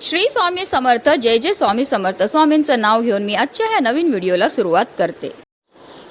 श्री स्वामी समर्थ. जय जय स्वामी समर्थ. स्वामींचं नाव घेऊन मी आजच्या ह्या नवीन व्हिडिओला सुरुवात करते.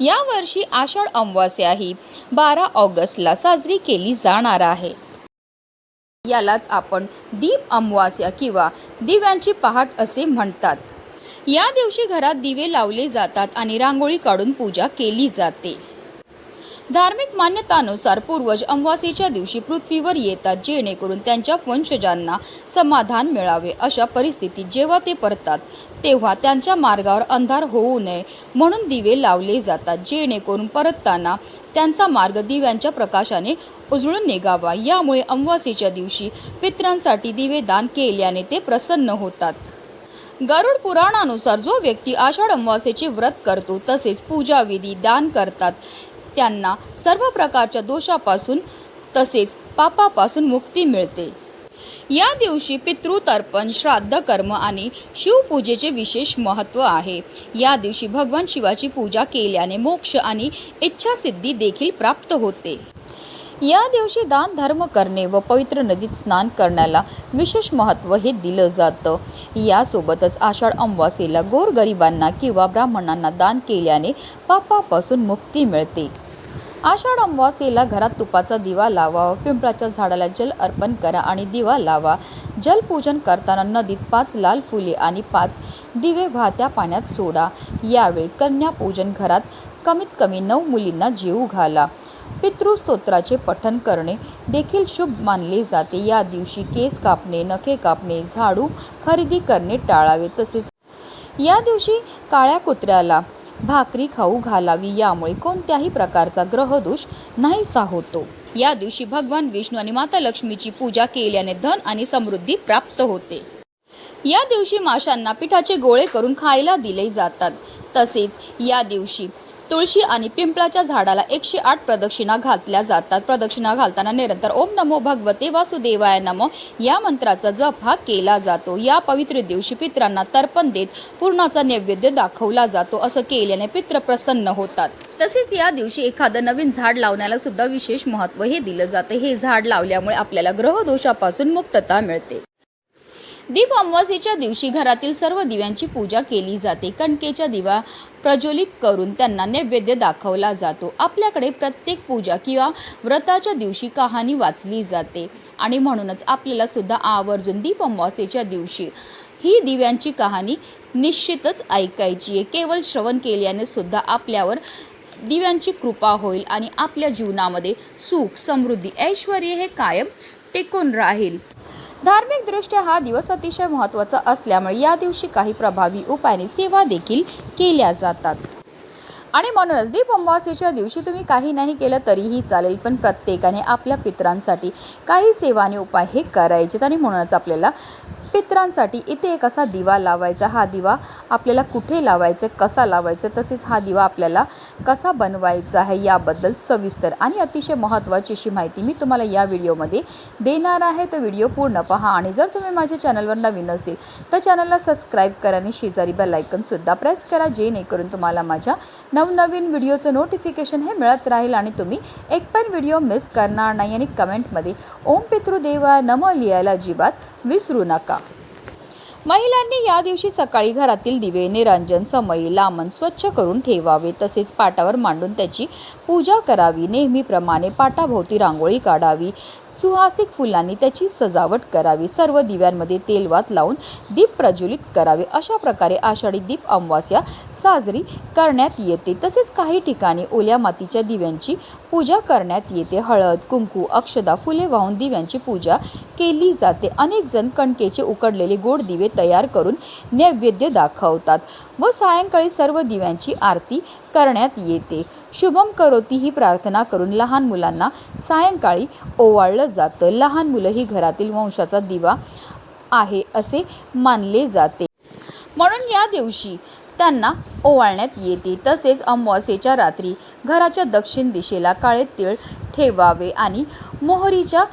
यावर्षी आषाढ अमावास्या ही 12 ऑगस्टला साजरी केली जाणार आहे. यालाच आपण दीप अमावास्या किंवा दिव्यांची पहाट असे म्हणतात. या दिवशी घरात दिवे लावले जातात आणि रांगोळी काढून पूजा केली जाते. धार्मिक मान्यतानुसार पूर्वज अमावास्येच्या दिवशी पृथ्वीवर येतात जेणेकरून त्यांच्या वंशजांना समाधान मिळावे. अशा परिस्थितीत जेव्हा ते परतात तेव्हा त्यांच्या मार्गावर अंधार होऊ नये म्हणून दिवे लावले जातात जेणेकरून परतताना त्यांचा मार्ग दिव्यांच्या प्रकाशाने उजळून निघावा. यामुळे अमावास्येच्या दिवशी पितरांसाठी दिवे दान केल्याने ते प्रसन्न होतात. गरुड पुराणानुसार जो व्यक्ती आषाढ अमावास्येचे व्रत करतो तसेच पूजाविधी दान करतात त्यांना सर्व प्रकारच्या दोषापासून तसेच पापापासून मुक्ती मिळते. या दिवशी पितृतर्पण, श्राद्ध कर्म आणि शिवपूजेचे विशेष महत्त्व आहे. या दिवशी भगवान शिवाची पूजा केल्याने मोक्ष आणि इच्छासिद्धी देखील प्राप्त होते. या दिवशी दान धर्म करणे व पवित्र नदीत स्नान करण्याला विशेष महत्त्व हे दिलं जातं. यासोबतच आषाढ अमावास्येला गोरगरिबांना किंवा ब्राह्मणांना दान केल्याने पापापासून मुक्ती मिळते. आषाढ अमावास्येला घरात तुपाचा दिवा लावा, पिंपळाच्या झाडाला जल अर्पण करा आणि दिवा लावा. जलपूजन करताना नदीत 5 लाल फुले आणि 5 दिवे वाहत्या पाण्यात सोडा. यावेळी कन्यापूजन घरात कमीत कमी 9 मुलींना जेवू घाला. पितृस्तोत्राचे पठण करणे देखील शुभ मानले जाते. या दिवशी केस कापणे, नखे कापणे, झाडू खरेदी करणे टाळावे. तसेच या दिवशी काळ्या कुत्र्याला भाकरी खाऊ घालावी. यामुळे कोणत्याही प्रकारचा ग्रहदोष नाहीसा होतो. या दिवशी भगवान विष्णू आणि माता लक्ष्मीची पूजा केल्याने धन आणि समृद्धी प्राप्त होते. या दिवशी माशांना पिठाचे गोळे करून खायला दिले जातात. तसेच या दिवशी तुळशी आणि पिंपळाच्या झाडाला 108 प्रदक्षिणा घातल्या जातात. प्रदक्षिणा घालताना निरंतर ओम नमो भगवते वासुदेवाय नमो या मंत्राचा जप हा केला जातो. या पवित्र दिवशी पितरांना तर्पण देत पूर्णाचा नैवेद्य दाखवला जातो. असं केल्याने पित्र प्रसन्न होतात. तसेच या दिवशी एखादं नवीन झाड लावण्याला सुद्धा विशेष महत्त्व हे दिलं जातं. हे झाड लावल्यामुळे आपल्याला ग्रहदोषापासून मुक्तता मिळते. दीप अमावास्येच्या दिवशी घरातील सर्व दिव्यांची पूजा केली जाते. कणकेचा दिवा प्रज्वलित करून त्यांना नैवेद्य दाखवला जातो. आपल्याकडे प्रत्येक पूजा किंवा व्रताच्या दिवशी कहाणी वाचली जाते आणि म्हणूनच आपल्याला सुद्धा आवर्जून दीप अमावास्येच्या दिवशी ही दिव्यांची कहाणी निश्चितच ऐकायची आहे. केवळ श्रवण केल्याने सुद्धा आपल्यावर दिव्यांची कृपा होईल आणि आपल्या जीवनामध्ये सुख, समृद्धी, ऐश्वर हे कायम टिकून राहील. धार्मिकदृष्ट्या हा दिवस अतिशय महत्त्वाचा असल्यामुळे या दिवशी काही प्रभावी उपायांनी सेवा देखील केल्या जातात. आणि म्हणूनच दीप अमावास्येच्या दिवशी तुम्ही काही नाही केलं तरीही चालेल, पण प्रत्येकाने आपल्या पितरांसाठी काही सेवा आणि उपाय हे करायचे. आणि म्हणूनच आपल्याला पितरांसाठी इथे एक असा दिवा लावायचा. हा दिवा आपल्याला कुठे लावायचा, कसा लावायचा, तसेच हा दिवा आपल्याला कसा बनवायचा आहे याबद्दल सविस्तर आणि अतिशय महत्त्वाची अशी माहिती मी तुम्हाला या व्हिडिओमध्ये देणार आहे. तर व्हिडिओ पूर्ण पहा आणि जर तुम्ही माझ्या चॅनलवर नवीन असतील तर चॅनलला सबस्क्राईब करा आणि शेजारी बेल आयकॉनसुद्धा प्रेस करा जेणेकरून तुम्हाला माझ्या नवनवीन व्हिडिओचं नोटिफिकेशन हे मिळत राहील आणि तुम्ही एक पण व्हिडिओ मिस करणार नाही. आणि कमेंटमध्ये ओम पितृदेवाय नमः लिहायला अजिबात विसरू नका. महिलांनी या दिवशी सकाळी घरातील दिवे, निरांजन, समई, लांबण स्वच्छ करून ठेवावे. तसेच पाटावर मांडून त्याची पूजा करावी. नेहमीप्रमाणे पाटाभोवती रांगोळी काढावी. सुहासिक फुलांनी त्याची सजावट करावी. सर्व दिव्यांमध्ये तेलवात लावून दीप प्रज्वलित करावे. अशा प्रकारे आषाढी दीप अमावास्या साजरी करण्यात येते. तसेच काही ठिकाणी ओल्या मातीच्या दिव्यांची पूजा करण्यात येते. हळद, कुंकू, अक्षदा, फुले वाहून दिव्यांची पूजा केली जाते. अनेक जण कणकेचे उकडलेले गोड दिवे तयार करून नैवेद्य दाखवतात व सायंकाळी सर्व दिव्यांची आरती करण्यात येते. शुभम करोती ही प्रार्थना करून लहान मुलांना सायंकाळी ओवाळलं जातं. लहान मुलं ही घरातील वंशाचा दिवा आहे असे मानले जाते म्हणून या दिवशी त्यांना ओवाळण्यात येते. तसेच अमावास्येच्या रात्री घराच्या दक्षिण दिशेला काळे तीळ ठेवावे आणि मोहरीच्या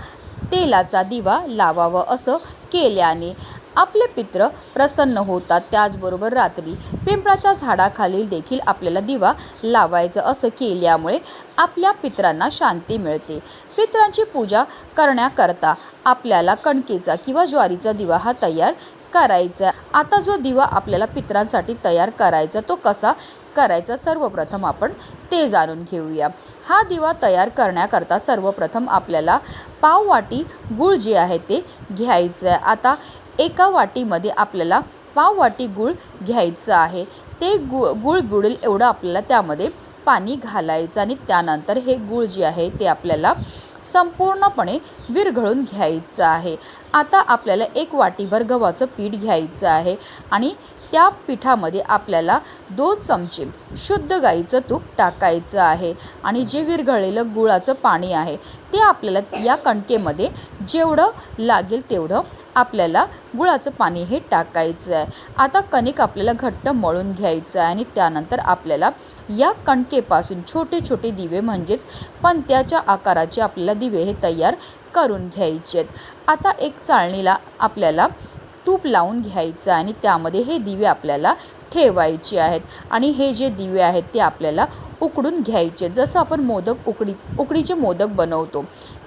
तेलाचा दिवा लावावा. असं केल्याने आपले पित्र प्रसन्न होतात. त्याचबरोबर रात्री पिंपळाच्या झाडाखाली देखील आपल्याला दिवा लावायचं. असं केल्यामुळे आपल्या पित्रांना शांती मिळते. पित्रांची पूजा करण्याकरता आपल्याला कणकेचा किंवा ज्वारीचा दिवा हा तयार करायचा. आता जो दिवा आपल्याला पितरांसाठी तयार करायचा तो कसा करायचा सर्वप्रथम आपण ते जाणून घेऊया. हा दिवा तयार करण्याकरता सर्वप्रथम आपल्याला पाव वाटी गूळ जे आहे ते घ्यायचं आहे. आता एका वाटीमध्ये आपल्याला पाव वाटी गूळ घ्यायचं आहे. ते गूळ बुडेल एवढं आपल्याला त्यामध्ये पाणी घालायचं आणि त्यानंतर हे गूळ जे आहे ते आपल्याला संपूर्णपणे विरघळून घ्यायचं आहे. आता आपल्याला एक वाटीभर गव्हाचं पीठ घ्यायचं आहे आणि त्या पिठामध्ये आपल्याला 2 चमचे शुद्ध गाईचं तूप टाकायचं आहे आणि जे विरघळलेलं गुळाचं पाणी आहे ते आपल्याला या कणकेमध्ये जेवढं लागेल तेवढं आपल्याला गुळाचं पाणी हे टाकायचं आहे. आता कणिक आपल्याला घट्ट मळून घ्यायचं आहे आणि त्यानंतर आपल्याला या कणकेपासून छोटे छोटे दिवे म्हणजेच पणत्याच्या आकाराचे आपल्याला दिवे हे तयार करून घ्यायचे आहेत. आता एक चाळणीला आपल्याला तूप लावून घ्यायचं आणि त्यामध्ये हे दिवे आपल्याला ठेवायचे आहेत आणि हे जे दिवे आहेत ते आपल्याला उकडून घ्यायचे. जसं आपण उकडीचे मोदक बनवतो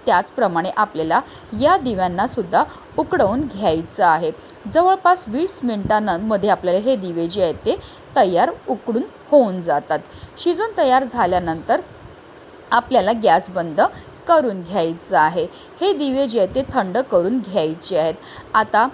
त्याचप्रमाणे आपल्याला या दिव्यांनासुद्धा उकडवून घ्यायचं आहे. जवळपास 20 मिनिटांमध्ये आपल्याला हे दिवे जे आहेत ते तयार उकडून होऊन जातात. शिजून तयार झाल्यानंतर आपल्याला गॅस बंद करून घ्यायचं आहे. हे दिवे जे आहेत ते थंड करून घ्यायचे आहेत. आता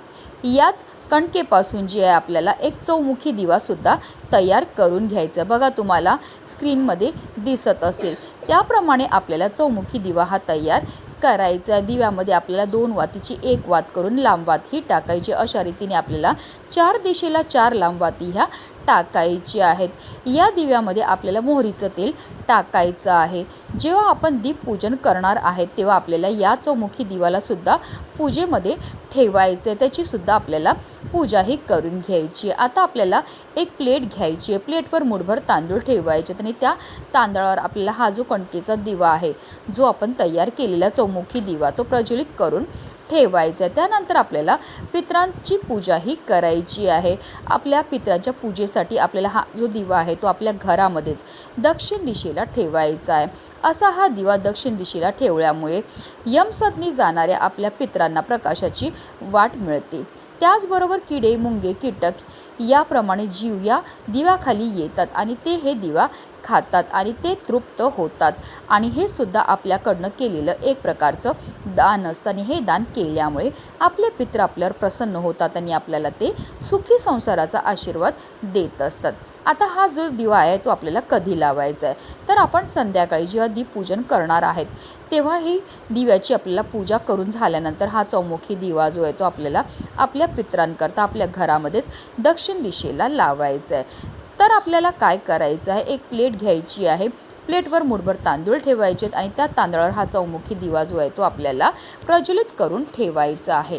याच कणकेपासून जे आहे आपल्याला एक चौमुखी दिवासुद्धा तयार करून घ्यायचा. बघा तुम्हाला स्क्रीनमध्ये दिसत असेल त्याप्रमाणे आपल्याला चौमुखी दिवा हा तयार करायचा. दिव्यामध्ये आपल्याला 2 वातीची 1 वात करून लांब वात ही टाकायची. अशा रीतीने आपल्याला 4 दिशेला 4 लांब वाती ह्या टाकायची आहेत. या दिव्यामध्ये आपल्याला मोहरीचं तेल टाकायचं आहे. जेव्हा आपण दीपपूजन करणार आहेत तेव्हा आपल्याला या चौमुखी दिवाला सुद्धा पूजेमध्ये ठेवायचं आहे. त्याचीसुद्धा आपल्याला पूजाही करून घ्यायची. आता आपल्याला एक प्लेट घ्यायची आहे. प्लेटवर मुठभर तांदूळ ठेवायचे आणि त्या तांदळावर आपल्याला हा जो कणकेचा दिवा आहे जो आपण तयार केलेला चौमुखी दिवा तो प्रज्वलित करून ठेवायचं आहे. त्यानंतर आपल्याला पितरांची पूजाही करायची आहे. आपल्या पितरांच्या पूजेसाठी आपल्याला हा जो दिवा आहे तो आपल्या घरामध्येच दक्षिण दिशेला ठेवायचा आहे. असा हा दिवा दक्षिण दिशेला ठेवल्यामुळे यमसदनी जाणाऱ्या आपल्या पितरांना प्रकाशाची वाट मिळते. त्याचबरोबर किडे मुंगे कीटक याप्रमाणे जीव या दिव्याखाली येतात आणि ते हे दिवा खातात आणि ते तृप्त होतात आणि हे सुद्धा आपल्याकडनं केलेलं एक प्रकारचं दान असतं आणि हे दान केल्यामुळे आपले पित्र आपल्यावर प्रसन्न होतात आणि आपल्याला ते सुखी संसाराचा आशीर्वाद देत असतात. आता हा जो दिवा आहे तो आपल्याला कधी लावायचा आहे तर आपण संध्याकाळी जेव्हा दीपपूजन करणार आहेत तेव्हा ही दिव्याची आपल्याला पूजा करून झाल्यानंतर हा चौमुखी दिवा जो आहे तो आपल्याला आपल्या पितरांकरता आपल्या घरामध्येच दक्षिण दिशेला लावायचा आहे. तर आपल्याला काय करायचं आहे, एक प्लेट घ्यायची आहे. प्लेटवर मुठभर तांदूळ ठेवायचे आणि त्या तांदळावर हा चौमुखी दिवा जो आहे तो आपल्याला प्रज्वलित करून ठेवायचा आहे.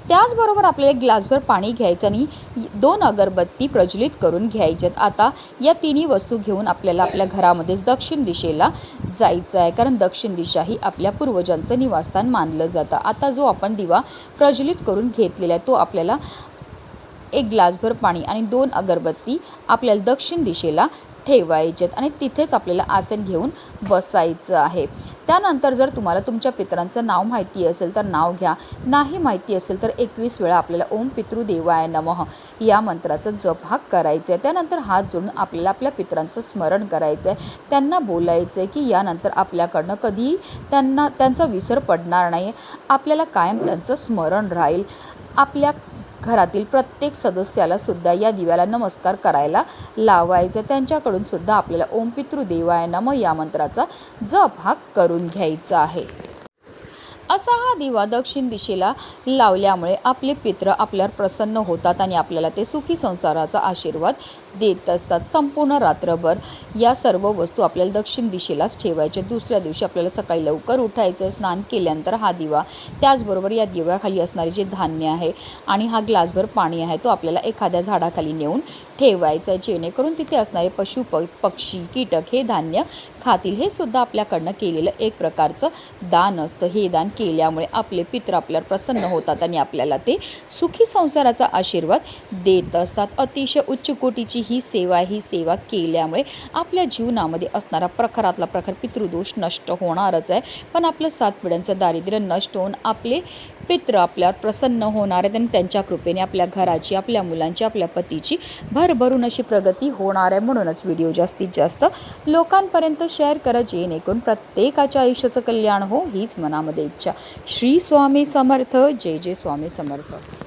त्याचबरोबर आपल्याला एक ग्लासभर पाणी घ्यायचं आणि 2 अगरबत्ती प्रज्वलित करून घ्यायच्यात. आता या तिन्ही वस्तू घेऊन आपल्याला आपल्या घरामध्येच दक्षिण दिशेला जायचं आहे कारण दक्षिण दिशा ही आपल्या पूर्वजांचं निवासस्थान मानलं जातं. आता जो आपण दिवा प्रज्वलित करून घेतलेला आहे तो आपल्याला एक ग्लासभर पाणी आणि 2 अगरबत्ती आपल्याला दक्षिण दिशेला ठेवायचे आणि तिथेच आपल्याला आसन घेऊन बसायचं आहे. त्यानंतर जर तुम्हाला तुमच्या पितरांचं नाव माहिती असेल तर नाव घ्या. नाही माहिती असेल तर 21 वेळा आपल्याला ओम पितृदेवाय नमः या मंत्राचा जप हा करायचा आहे. त्यानंतर हात जोडून आपल्याला आपल्या पितरांचं स्मरण करायचं आहे. त्यांना बोलायचं आहे की यानंतर आपल्याकडनं कधीही त्यांचा विसर पडणार नाही. आपल्याला कायम त्यांचं स्मरण राहील. आपल्या घरातील प्रत्येक सदस्याला सुद्धा या दिव्याला नमस्कार करायला लावायचं. त्यांच्याकडून सुद्धा आपल्याला ओम पितृदेवाय नमः या मंत्राचा जप हा करून घ्यायचा आहे. असा हा दिवा दक्षिण दिशेला लावल्यामुळे आपले पित्र आपल्यावर प्रसन्न होतात आणि आपल्याला ते सुखी संसाराचा आशीर्वाद देत असतात. संपूर्ण रात्रभर या सर्व वस्तू आपल्याला दक्षिण दिशेलाच ठेवायच्या. दुसऱ्या दिवशी आपल्याला सकाळी लवकर उठायचं, स्नान केल्यानंतर हा दिवा, त्याचबरोबर या दिव्याखाली असणारे जे धान्य आहे आणि हा ग्लासभर पाणी आहे तो आपल्याला एखाद्या झाडाखाली नेऊन ठेवायचं आहे जेणेकरून तिथे असणारे पशु पक्षी कीटक हे धान्य खातील. हे सुद्धा आपल्याकडनं केलेलं एक प्रकारचं दान असतं. हे दान केल्यामुळे आपले पित्र आपल्यावर प्रसन्न होतात आणि आपल्याला ते सुखी संसाराचा आशीर्वाद देत असतात. अतिशय उच्च कोटीची ही सेवा केल्यामुळे आपल्या जीवनामध्ये असणारा प्रखरातला प्रखर पितृदोष नष्ट होणारच आहे, पण आपलं 7 पिढ्यांचं दारिद्र्य नष्ट होऊन आपले पितृ आपल्यावर प्रसन्न होणार आहेत आणि त्यांच्या कृपेने आपल्या घराची, आपल्या मुलांची, आपल्या पतीची भरभरून अशी प्रगती होणार आहे. म्हणूनच व्हिडिओ जास्तीत जास्त लोकांपर्यंत शेअर करा, जेणेकरून प्रत्येकाच्या आयुष्याचं कल्याण हो, हीच मनामध्ये इच्छा. श्री स्वामी समर्थ. जय जय स्वामी समर्थ.